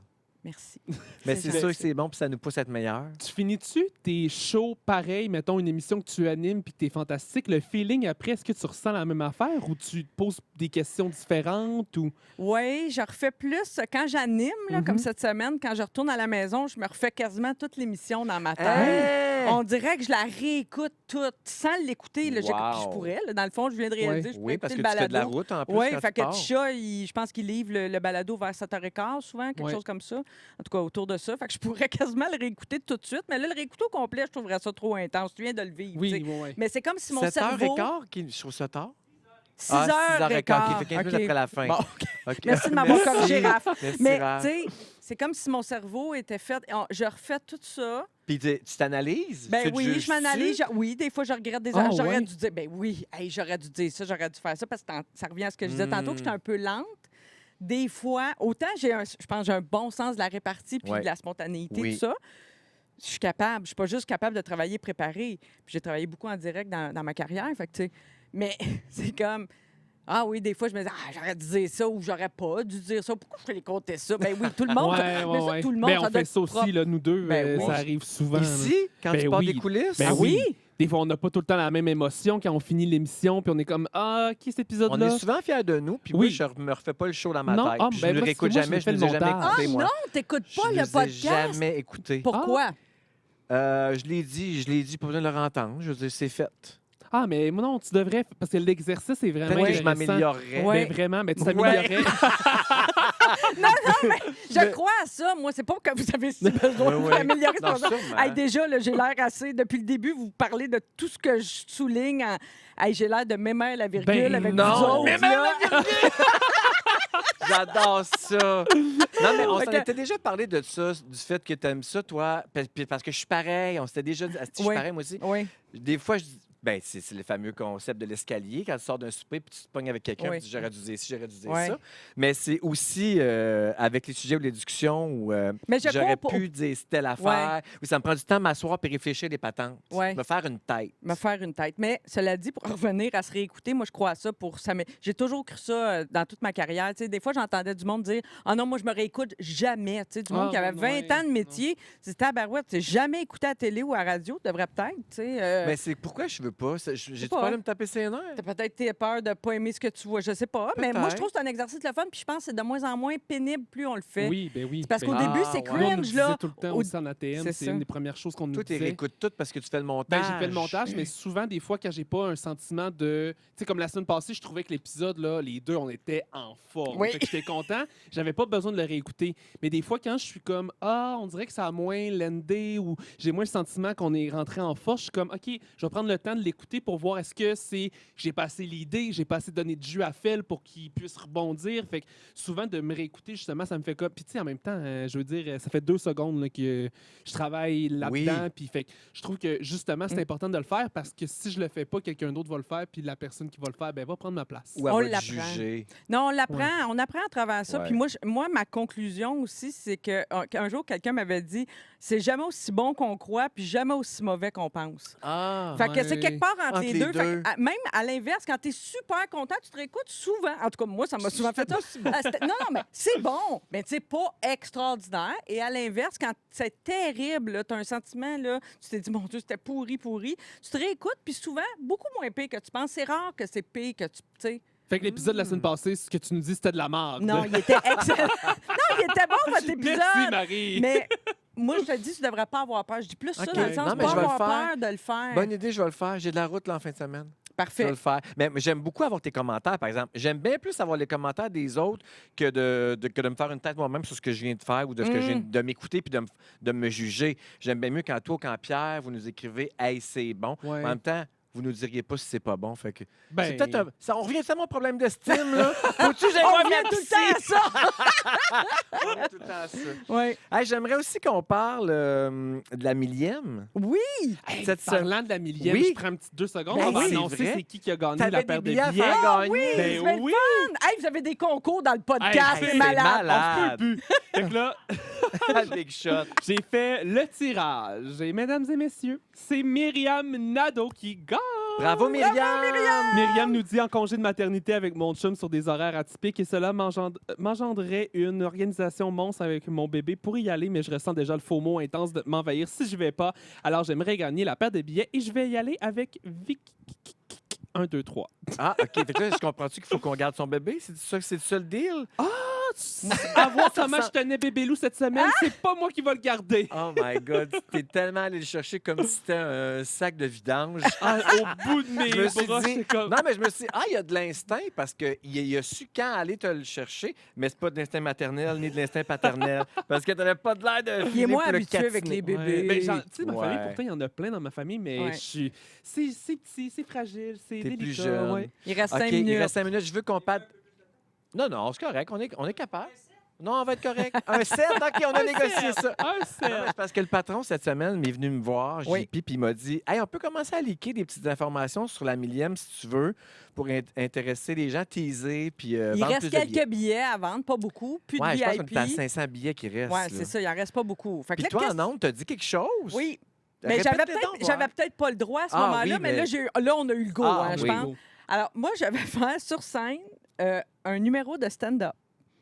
Merci. Mais C'est c'est ça. sûr que c'est bon, puis ça nous pousse à être meilleurs. Tu finis-tu tes shows pareil, mettons une émission que tu animes puis que t'es fantastique, le feeling après, est-ce que tu ressens la même affaire ou tu te poses des questions différentes ou. Oui, je refais plus quand j'anime, là, comme cette semaine, quand je retourne à la maison, je me refais quasiment toute l'émission dans ma tête. Hey! On dirait que je la réécoute toute sans l'écouter. Là. Wow. Je pourrais. Là. Dans le fond, je viens de réaliser. Je Oui, peux parce que écouter tu le fais de la balado. route en plus Oui, quand fait tu que pars. Tisha, je pense qu'il livre le balado vers 7h15 souvent, quelque Ouais. chose comme ça. En tout cas, autour de ça. Fait que je pourrais quasiment le réécouter tout de suite. Mais là, le réécouter au complet, je trouverais ça trop intense. Tu viens de le vivre. Oui, tu sais. oui, oui. Mais c'est comme si mon cerveau... 7h15, je trouve ça tard. 6h15. 6h15, OK, fait 15 minutes après la fin. Bon, OK. merci de m'avoir corrigé, Raph. Merci, Mais Raph. tu sais, c'est comme si mon cerveau était fait... Je refais tout ça. Puis tu t'analyses? Ben Tu te oui, je juges-tu? m'analyse. Oui, des fois, je regrette des Ah, J'aurais ouais? dû dire, ben oui, hey, j'aurais dû dire ça, j'aurais dû faire ça, parce que ça revient à ce que je disais tantôt, que j'étais un peu lente. Des fois, autant je pense que j'ai un bon sens de la répartie puis Ouais. de la spontanéité, Oui. tout ça. Je suis capable. Je suis pas juste capable de travailler préparé. Puis j'ai travaillé beaucoup en direct dans ma carrière. Fait que, tu sais, mais c'est comme... Ah oui, des fois, je me dis, j'aurais dû dire ça ou j'aurais pas dû dire ça. Pourquoi je fais les compter ça? Ben oui, tout le monde. Ouais, mais ça, ouais, tout le ouais. monde, Ben, ça on doit fait être ça aussi, propre. là, nous deux, Ben oui. ça arrive souvent. là. Ici, quand Ben tu pars oui. des coulisses? Ben Ah oui? Des fois, on n'a pas tout le temps la même émotion quand on finit l'émission, puis on est comme ah, qui est cet On épisode-là? est souvent fiers de nous, puis Oui. moi, je me refais pas le show dans ma Non, tête. ah, Puis ben je ne moi, réécoute moi, je jamais, me je fais ne le les ai jamais montage. écoutés, moi. Non, t'écoutes Je pas les le ai podcast. jamais écoutés. Pourquoi? Je l'ai dit, pas besoin de leur entendre. Je veux dire, c'est fait. Ah, mais non, tu devrais, parce que l'exercice est vraiment Peut-être que je intéressant. m'améliorerais. Ouais. Ben, vraiment, mais tu Ouais. t'améliorerais. Je crois à ça. Moi, c'est pas que vous avez si besoin de Ouais, vous ouais. améliorer. Non, c'est pas ça. sûrement. Hey, déjà, là, j'ai l'air assez. Depuis le début, vous parlez de tout ce que je souligne. Hey, j'ai l'air de mémère la virgule Ben avec non, vous autres. Mémère là. J'adore ça. Non, mais on Fait s'en que- était déjà parlé de ça, du fait que tu aimes ça, toi, parce que je suis pareil. On s'était déjà dit, je suis Oui. pareil, moi aussi. Oui. Des fois, je dis, ben, c'est le fameux concept de l'escalier. Quand tu sors d'un souper puis tu te pognes avec quelqu'un, Oui. tu dis j'aurais dû dire ci, j'aurais dû dire Ouais. ça. Mais c'est aussi avec les sujets ou les discussions où Mais je j'aurais crois pu dire telle affaire, où ça me prend du temps de m'asseoir et réfléchir des patentes. Ouais. Me faire une tête. Me faire une tête. Mais cela dit, pour revenir à se réécouter, moi, je crois à ça. J'ai toujours cru ça dans toute ma carrière. Tu sais, des fois, j'entendais du monde dire ah non, moi, je me réécoute jamais. Tu sais, du monde Ah, qui avait 20 ouais, ans de métier. C'était à barouette. Tu sais, jamais écouté à la télé ou à la radio. Tu devrais peut-être. Tu sais, Mais c'est pourquoi je veux pas. J'ai-tu pas. peur de me taper ses nerfs? t'as peut-être peur de pas aimer ce que tu vois. Je sais pas. Mais moi, je Peut-être. trouve que c'est un exercice le fun. Puis je pense que c'est de moins en moins pénible plus on le fait. Oui, ben oui. C'est parce Ben, qu'au Ah, début, c'est ouais. nous, on nous cringe, disait là. tout le temps Au- aussi en ATM, c'est c'est ça. une des premières choses qu'on nous Toi, tu disait. réécoutes tout parce que tu fais le Ben, montage. j'ai fait le montage, mais souvent, des fois, quand j'ai pas un sentiment de. Tu sais, comme la semaine passée, je trouvais que l'épisode, là, les deux, on était en forme. Oui. Fait que j'étais content. J'avais pas besoin de le réécouter. Mais des fois, quand je suis comme, ah, on dirait que ça a moins landé ou j'ai moins le sentiment qu'on est rentré en force, je suis comme, OK, je vais prendre le temps de l'écouter pour voir est-ce que c'est j'ai pas assez l'idée, j'ai pas assez donné de jus à Phil pour qu'il puisse rebondir. Fait que souvent, de me réécouter, justement, ça me fait comme. Puis, tu sais, en même temps, je veux dire, ça fait 2 secondes là, que je travaille là-dedans. Puis, fait que je trouve que, justement, c'est important de le faire parce que si je le fais pas, quelqu'un d'autre va le faire. Puis, la personne qui va le faire, ben, va prendre ma place. Ou elle On va te l'apprend. juger. Non, on l'apprend. On apprend à travers ça. Ouais. Puis moi, ma conclusion aussi, c'est qu'un jour, quelqu'un m'avait dit c'est jamais aussi bon qu'on croit, puis jamais aussi mauvais qu'on pense. Ah! Fait que c'est quelque part entre, les deux. Fait deux. que, même à l'inverse, quand tu es super content, tu te réécoutes souvent. En tout cas, moi, ça m'a souvent fait ça. Non, mais c'est bon, mais tu sais, pas extraordinaire. Et à l'inverse, quand c'est terrible, tu as un sentiment, là, tu t'es dit, mon Dieu, c'était pourri. Tu te réécoutes, puis souvent, beaucoup moins pire que tu penses. C'est rare que c'est pire que tu sais. Fait que l'épisode de la semaine passée, ce que tu nous dis, c'était de la merde. Non, il était excellent. Non, il était bon, votre épisode. Merci, Marie. Mais moi, je te dis, tu ne devrais pas avoir peur. Je dis plus ça OK. dans le sens Non, mais pas je vais le avoir faire. peur de le faire. Bonne idée, je vais le faire. J'ai de la route là, en fin de semaine. Je vais Parfait. le faire. Mais j'aime beaucoup avoir tes commentaires, par exemple. J'aime bien plus avoir les commentaires des autres que de me faire une tête moi-même sur ce que je viens de faire ou de ce que je viens de m'écouter puis de me juger. J'aime bien mieux quand toi ou quand Pierre, vous nous écrivez « Hey, c'est bon Ouais. En même temps, vous nous diriez pas si c'est pas bon. Fait que Ben, c'est peut-être on revient tellement au problème d'estime, là. Faut-tu que j'aille On voir revient ma tout le psy? temps à ça. On revient tout le temps à ça. Oui. Hey, j'aimerais aussi qu'on parle de la millième. Oui. hey, cette parlant de la millième, Oui. je prends un petit 2 secondes. Ben on va oui, c'est annoncer vrai. c'est qui a gagné T'avais la des paire de billets à billets. faire Ah gagner. oui, Ben ça va être oui. fun. Hey, vous avez des concours dans le podcast, Hey, c'est c'est malade. malade. On se peut plus. Fait que là, Big shot. j'ai fait le tirage. Et mesdames et messieurs, c'est Myriam Nadeau qui gagne. Bravo, Myriam! Myriam nous dit en congé de maternité avec mon chum sur des horaires atypiques et cela m'engendrerait une organisation monstre avec mon bébé pour y aller, mais je ressens déjà le faux mot intense de m'envahir si je vais pas. Alors j'aimerais gagner la paire de billets et je vais y aller avec Vic 1, 2, 3. Ah, OK. Fait que là, je comprends-tu qu'il faut qu'on garde son bébé? C'est ça le deal? À voir comment je tenais bébé loup cette semaine, c'est pas moi qui va le garder. Oh my God. T'es tellement allé le chercher comme si c'était un sac de vidange. Ah, au bout de mes Je me suis bras, dit, c'est comme... non, mais je me suis dit, il y a de l'instinct parce qu'il a su quand aller te le chercher, mais c'est pas de l'instinct maternel ni de l'instinct paternel. Parce que t'avais pas de l'air de. Il est filer moins pour le habitué avec catiner. les bébés. Ouais. Ben, tu sais, ma Ouais. famille, pourtant, il y en a plein dans ma famille, mais Ouais. je suis... c'est petit, c'est fragile, c'est T'es délicat. plus jeune. ouais. Il reste OK, 5 il minutes. reste 5 minutes. Je veux qu'on parle. Non, c'est correct. On est capable. Non, on va être correct. Un 7, OK, on a négocié ça. Un Non, mais set. c'est parce que le patron, cette semaine, m'est venu me voir, Oui. JP, puis il m'a dit Hey, on peut commencer à liker des petites informations sur la millième, si tu veux, pour intéresser les gens, teaser, puis Il vendre reste plus de billets. quelques billets à vendre, pas beaucoup. Plus Ouais, de je pense qu'on VIP. est à 500 billets qui restent. Oui, là. c'est ça. Il en reste pas beaucoup. Fait que Puis là, toi, qu'est-ce- en ondes, t'as dit quelque chose? Oui. Mais j'avais peut-être pas le droit à ce Ah moment-là, oui, mais mais- là, on a eu le go, Ah, hein, je oui. pense. Alors, moi, je vais faire sur scène un numéro de stand-up.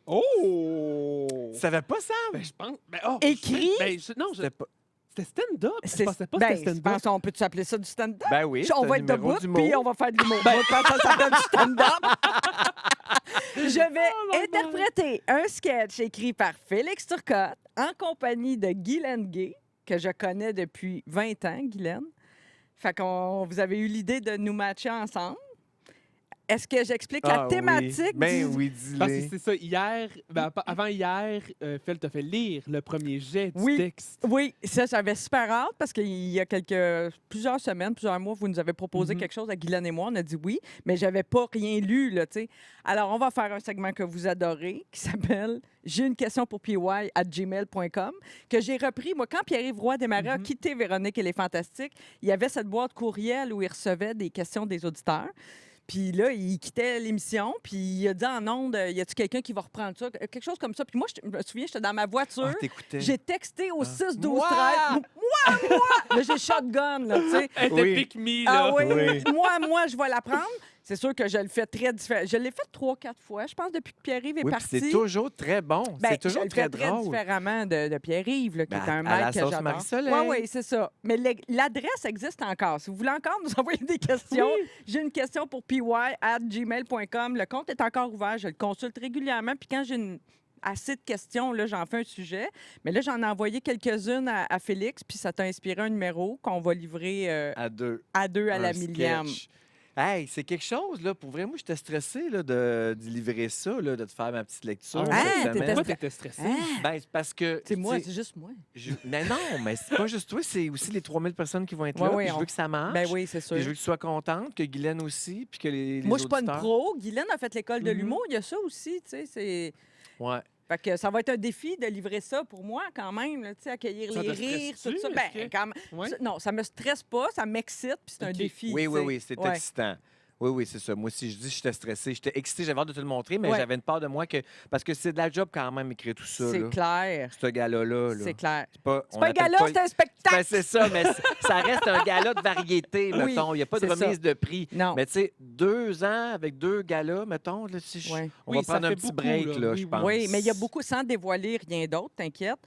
Oh! Tu savais pas ça? Ben, je pense... Ben, oh, Écrit? non, C'était pas... c'était stand-up. Je pensais pas que Ben, c'était je stand-up. pense qu'on peut-tu appeler ça du stand-up? Ben oui, On c'est va un être numéro debout, d'humour. puis on va faire de l'humour. Moi, quand ça s'appelle du stand-up. Je vais interpréter un sketch écrit par Félix Turcotte en compagnie de Guylaine Gay, que je connais depuis 20 ans, Guylaine. Fait qu'on vous avez eu l'idée de nous matcher ensemble. Est-ce que j'explique la Ah thématique oui. Ben du... oui, Parce que dis-le. c'est ça, hier, avant hier, Phil t'a fait lire le premier jet du Oui. texte. Oui, ça, j'avais super hâte parce qu'il y a plusieurs semaines, plusieurs mois, vous nous avez proposé Mhm. quelque chose à Guylaine et moi. On a dit oui, mais j'avais pas rien lu, là, tu sais. Alors, on va faire un segment que vous adorez qui s'appelle « J'ai une question pour PY@gmail.com » que j'ai repris. Moi, quand Pierre-Yves Roy démarrait, a quitté Véronique et les Fantastiques, il y avait cette boîte courriel où il recevait des questions des auditeurs. Puis là, il quittait l'émission, puis il a dit en ondes, y a-tu quelqu'un qui va reprendre ça? Quelque chose comme ça. Puis moi, je me souviens, j'étais dans ma voiture. Ah, t'écoutais. J'ai texté au 6 12 Moi! 13. Moi! Là, j'ai shotgun, là, tu sais. Elle était Oui. pick me, là. Ah oui, Oui. moi, je vais la prendre. C'est sûr que je le fais très différent. Je l'ai fait 3-4 fois, je pense, depuis que Pierre-Yves est Oui, puis parti. c'est toujours très bon. Ben, c'est toujours je le très fais très drôle. différemment de Pierre-Yves, là, qui Ben, est un à la mec que sauce j'adore. Marie-Soleil. Oui, c'est ça. Mais l'adresse existe encore. Si vous voulez encore nous envoyer des questions, j'ai une question pour py@gmail.com. Le compte est encore ouvert. Je le consulte régulièrement. Puis quand j'ai assez de questions, là, j'en fais un sujet. Mais là, j'en ai envoyé quelques-unes à Félix, puis ça t'a inspiré un numéro qu'on va livrer À deux. à deux à Un la millième. sketch. Hey, c'est quelque chose, là. Pour vrai, moi, j'étais stressé là, de livrer ça, là, de te faire ma petite lecture. Ah, cette t'étais semaine. Pourquoi t'étais stressé? Hein? Ben, c'est parce que. C'est moi, tu sais, c'est juste moi. Mais non, mais c'est pas juste toi, c'est aussi les 3000 personnes qui vont être Ouais, là. ouais, Puis je on- veux que ça marche. Ben oui, c'est sûr. Puis je veux que tu sois contente, que Guylaine aussi, puis que les Moi, je suis pas une auditeurs. pro. Guylaine a fait l'école de Mhm. l'humour. Il y a ça aussi, tu sais. C'est... Ouais. Fait que ça va être un défi de livrer ça pour moi, quand même, là, tu sais, accueillir Ça les te rires, stresse-tu? tout ça. Est-ce Ben, que- quand même. Ouais. Non, ça me stresse pas, ça m'excite, puis c'est un OK. défi. Oui, tu oui, sais. oui, c'est Ouais. excitant. Oui, oui, c'est ça. Moi aussi, je dis j'étais stressé. J'étais excité, j'avais hâte de te le montrer, mais Ouais. j'avais une part de moi que. Parce que c'est de la job quand même, écrire tout ça. C'est là. clair. Ce gala-là. C'est clair. C'est pas, C'est on pas un appelle gala, c'est un spectacle. Ben, c'est ça, mais ça reste un gala de variété, Oui, mettons. Il n'y a pas de c'est ça. remise de prix. Non. Mais tu sais, 2 ans avec 2 galas, mettons, là, si je- Ouais. on Oui, va ça prendre un fait petit beaucoup, break, là. là, Oui, je oui. pense. Oui, mais il y a beaucoup, sans dévoiler rien d'autre, t'inquiète.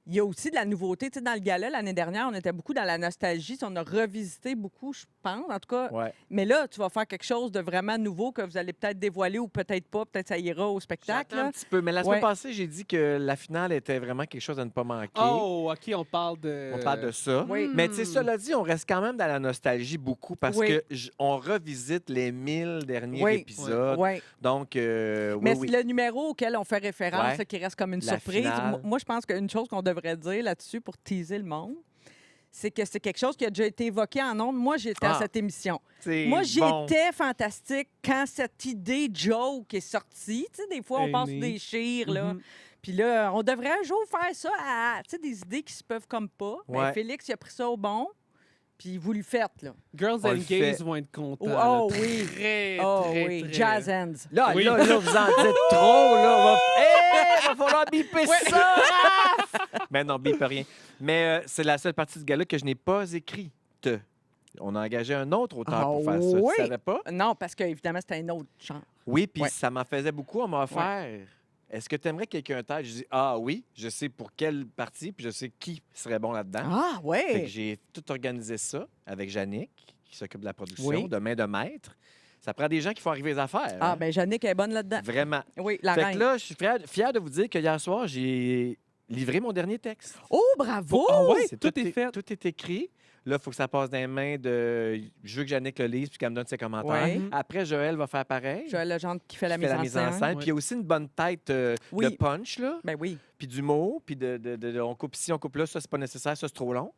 Il y a aussi de la nouveauté. Tu sais, dans le gala, l'année dernière, on était beaucoup dans la nostalgie. On a revisité beaucoup, je pense. En tout cas, Ouais. mais là, tu vas faire quelque chose de vraiment nouveau que vous allez peut-être dévoiler ou peut-être pas. Peut-être ça ira au spectacle. J'attends un là. petit peu. Mais la semaine Ouais. passée, j'ai dit que la finale était vraiment quelque chose à ne pas manquer. Oh, OK, on parle de... On parle de ça. Oui. Mais tu sais, cela dit, on reste quand même dans la nostalgie beaucoup parce Oui. que on revisite les 1000 derniers Oui. épisodes. Oui. Donc, oui, Mais oui. le numéro auquel on fait référence, Ouais. là, qui reste comme une La surprise, finale. moi, je pense qu'une chose qu'on devrait dire là-dessus pour teaser le monde, c'est que c'est quelque chose qui a déjà été évoqué en ondes. Moi, j'étais à Ah. cette émission. C'est Moi, bon. j'étais fantastique quand cette idée joke est sortie. Tu sais, des fois, on Est passe née. des chires, là. Mhm. Puis là, on devrait un jour faire ça à, tu sais, des idées qui se peuvent comme pas. Mais Ouais. Félix, il a pris ça au bon, puis vous le faites, là. Girls On and le Gays fait. vont être contents. Oh, là. oh oui. Très, Oh très, oui, très- Jazz Hands. Là, Oui. là, vous en dites trop, là. Va falloir biper ça! Mais non, bip rien. Mais c'est la seule partie du gala que je n'ai pas écrite. On a engagé un autre auteur pour Ah faire ça. oui? Tu savais pas? Non, parce qu'évidemment, c'était un autre genre. Oui, puis Ouais. ça m'en faisait beaucoup. On m'a offert. Est-ce que tu aimerais que quelqu'un t'aide? Je dis ah oui, je sais pour quelle partie, puis je sais qui serait bon là-dedans. Ah, Fait que ouais. j'ai tout organisé ça avec Yannick, qui s'occupe de la production, Oui. de main de maître. Ça prend des gens qui font arriver les affaires. Ah, hein. ben, Jannick est bonne là-dedans. Vraiment. Oui, la Fait reine. que là, je suis fier de vous dire que hier soir, j'ai livré mon dernier texte. Oh, bravo! Ah ouais? C'est- tout est fait. Tout est écrit. Là, il faut que ça passe dans les mains de. Je veux que Yannick le lise puis qu'elle me donne ses commentaires. Ouais. Après, Joël va faire pareil. Joël Legendre qui fait la qui fait mise en scène. Puis il y a aussi une bonne tête Oui. de punch, là, Ben oui. puis d'humour, puis on coupe ici, on coupe là. Ça, c'est pas nécessaire, ça, c'est trop long.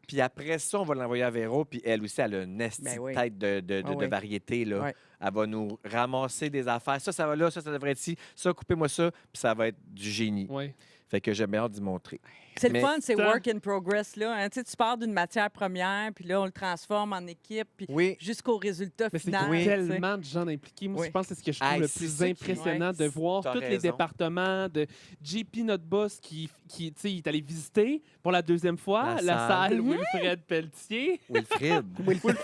Puis après ça, on va l'envoyer à Véro, puis elle aussi, elle a une esti Ben oui. tête de Ah oui. variété, là. Ouais. Elle va nous ramasser des affaires. Ça va là, ça devrait être ici. Ça, coupez-moi ça, puis ça va être du génie. Ouais. Fait que j'ai bien hâte d'y montrer. C'est le Mais- fun, c'est Tant- work in progress. Là, hein. Tu sais, tu pars d'une matière première, puis là, on le transforme en équipe, puis Oui. jusqu'au résultat Mais c'est final. Oui. tu sais. tellement de gens impliqués. Moi, Oui. je pense que c'est ce que je trouve Hey, le c'est plus ça qui- impressionnant Ouais, de voir t'as tous les raison. départements de JP, notre boss, qui tu sais, il est allé visiter pour la deuxième fois La la salle. salle Wilfred Pelletier. Wilfrid. Wilfred.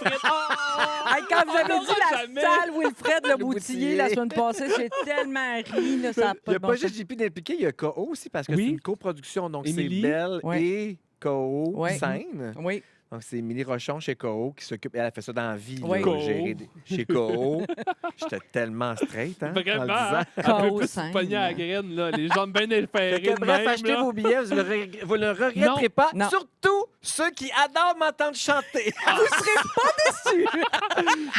Hey, quand vous avez On dit l'aura la jamais. salle Wilfred Le Le Boutillier Boutillier. la semaine passée, j'ai tellement ri. Là, ça a Il pas n'y a de bon pas sens. juste JP d'impliqué, il y a KO aussi, parce que Oui. c'est une coproduction. Donc, c'est Émilie. Belle Ouais. et KO Ouais. scène. Oui, Donc, c'est Émilie Rochon chez KO qui s'occupe. Elle a fait ça dans la vie, Oui. là, KO. gérer chez KO. J'étais tellement straight, hein, en le Vraiment. disant. Un peu Chaos plus scène. pogné à la graine, là. Les jambes bien Fait effairées que, de bref, même, achetez là. vos billets, vous ne regretterez pas. Non. Surtout ceux qui adorent m'entendre chanter.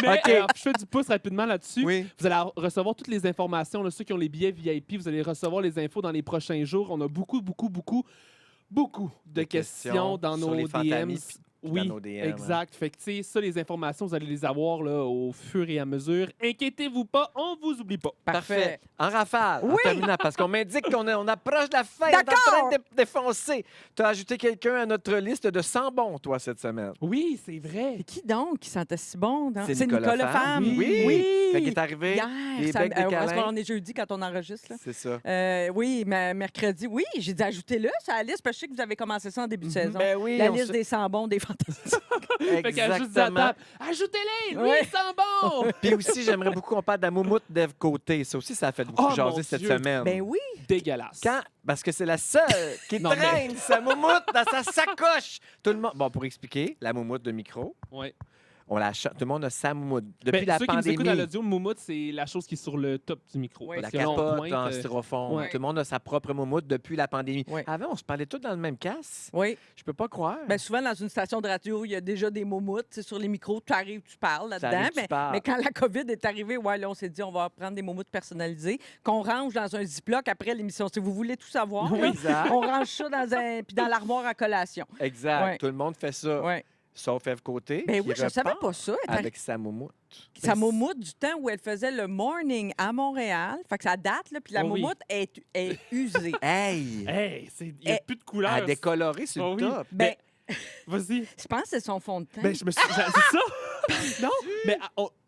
Mais OK. je fais du pouce rapidement là-dessus. Oui. Vous allez recevoir toutes les informations. Là, ceux qui ont les billets VIP, vous allez recevoir les infos dans les prochains jours. On a beaucoup de Des questions dans sur nos les DMs. fantamis, puis Oui, dans nos DM, hein. exact. Fait que, tu sais, ça, les informations, vous allez les avoir là, au fur et à mesure. Inquiétez-vous pas, on vous oublie pas. parfait. En rafale, en Oui. terminant, parce qu'on m'indique on approche de la fin, on est en D'accord. train de défoncer. Tu as ajouté quelqu'un à notre liste de 100 bons, toi, cette semaine. Oui, c'est vrai. C'est qui donc qui sentait si bon? C'est Nicolas Femme. Oui. Oui. Quand il est arrivé, Hier, les becs de parce câlin. qu'on est jeudi quand on enregistre. Là. C'est ça. Oui, mercredi, oui, j'ai dit ajoutez-le sur la liste parce que je sais que vous avez commencé ça en début de saison. Ben oui, La on liste se- des 100 bons des fantastiques. Fait qu'elle a juste dit à Exactement. table, ajoutez-les, lui, Ouais. il sent bon. Puis aussi, j'aimerais beaucoup qu'on parle de la moumoute d'Ève Côté. Ça aussi, ça a fait beaucoup Oh, jaser mon cette Dieu. semaine. Ben oui. Dégueulasse. Quand? Parce que c'est la seule qui Non, mais- traîne sa moumoute dans sa sacoche. Tout le monde. Bon, pour expliquer, la moumoute de micro. Ouais. Tout le monde a sa moumoute. Depuis la ceux qui nous écoutent à pandémie, l'audio, moumoute, c'est la chose qui est sur le top du micro. Oui. la Parce que là, on capote pointe, en styrofoam, ouais. tout le monde a sa propre moumoute depuis la pandémie. Oui. Avant, on se parlait tous dans le même casse. Oui. Je peux pas croire. Bien, souvent, dans une station de radio, il y a déjà des moumoutes. Tu sais, sur les micros, tu arrives, tu parles là-dedans. T'arrives, tu parles. Mais quand la COVID est arrivée, ouais, là, on s'est dit, on va prendre des moumoutes personnalisées qu'on range dans un Ziploc après l'émission. Si vous voulez tout savoir, là, Exact. on range ça puis dans l'armoire à collation. Exact. Ouais. Tout le monde fait ça. Ouais. Sauf Ève Côté. Ben qui oui, je ne savais repart pas ça. Elle est Avec sa moumoute. Sa moumoute du temps où elle faisait le morning à Montréal. Fait que ça date, là, puis la Oh oui. moumoute est usée. Hey! Hey, il n'y a Eh, plus de couleur. À décolorer sur Oh le oui. top. Ben, Vas-y. je pense que c'est son fond de teint. Ben, c'est ça? Non, mais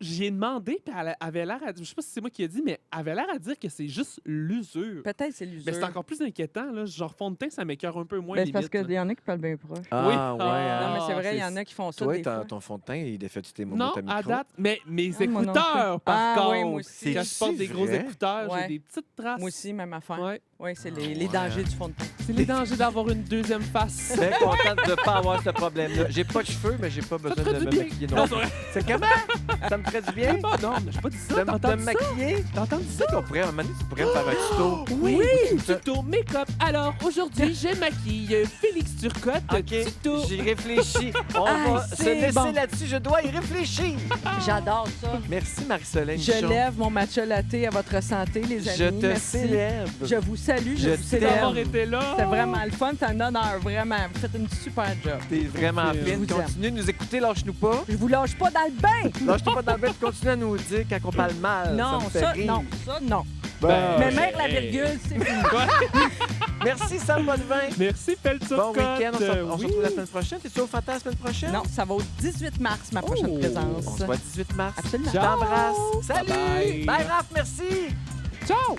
j'y ai demandé, puis elle avait l'air à dire, je sais pas si c'est moi qui ai dit, mais elle avait l'air à dire que c'est juste l'usure. Peut-être c'est l'usure. Mais c'est encore plus inquiétant, là. Genre, fond de teint, ça m'écœure un peu moins, Ben, c'est parce limite, qu'il y en a qui parlent bien proche. Ah, Oui. ouais. Ah, Non, mais c'est vrai, il y c'est- en a qui font ça Toi, des fois. ton fond de teint, il défait-tu tes Non, moumoutes à micro? à date, mais mes Ah, moi non écouteurs, par Ah, contre. oui, moi aussi. Quand je porte des gros vrai? écouteurs, Ouais. j'ai des petites traces. Moi aussi, même affaire. Ouais. Oui, c'est les Ouais. dangers du fond de teint. C'est les dangers d'avoir une deuxième face. Bien contente de ne pas avoir ce problème-là. J'ai pas de cheveux, mais j'ai pas besoin ferait de du me bien. maquiller. Non, Non. c'est vrai. C'est comment? Ça me ferait du bien? Non, mais j'ai pas dit ça. De T'as me entendu ça? maquiller? T'as entendu Tu sais qu'on pourrait, à un moment donné, tu pourrais me faire un tuto. Oui, Ça- tuto make-up. Alors, aujourd'hui, je maquille Félix Turcotte. OK, Tuto. j'y réfléchis. On Ah, va se c'est laisser bon. là-dessus. Je dois y réfléchir. J'adore ça. Merci, Marie-Soleil Je Michon. lève mon matcha latte à votre santé, les amis. Je te Merci. célèbre. Je vous salue, je Je vous t'aime. célèbre. D'avoir été là. C'était vraiment le fun, c'est un honneur, vraiment. Vous faites une super job. T'es vraiment Je fine. vous aime. Continue de nous écouter, lâche-nous pas. Je vous lâche pas dans le bain. Lâche-toi pas dans le bête, continue à nous dire quand on parle mal. Non, ça me fait ça, rire. non, ça, non. Ben, Mais je- mère la hey. virgule, c'est fini. Merci, Sam Bonvin. Merci, Felturcotte. Bon week-end. On se Oui. retrouve la semaine prochaine. T'es-tu au Fantasme la semaine prochaine? Non, ça va au 18 mars, ma prochaine Oh, présence. On se voit le 18 mars. Absolument. Je t'embrasse. Salut. Bye-bye. Bye, Raph. Merci. Ciao.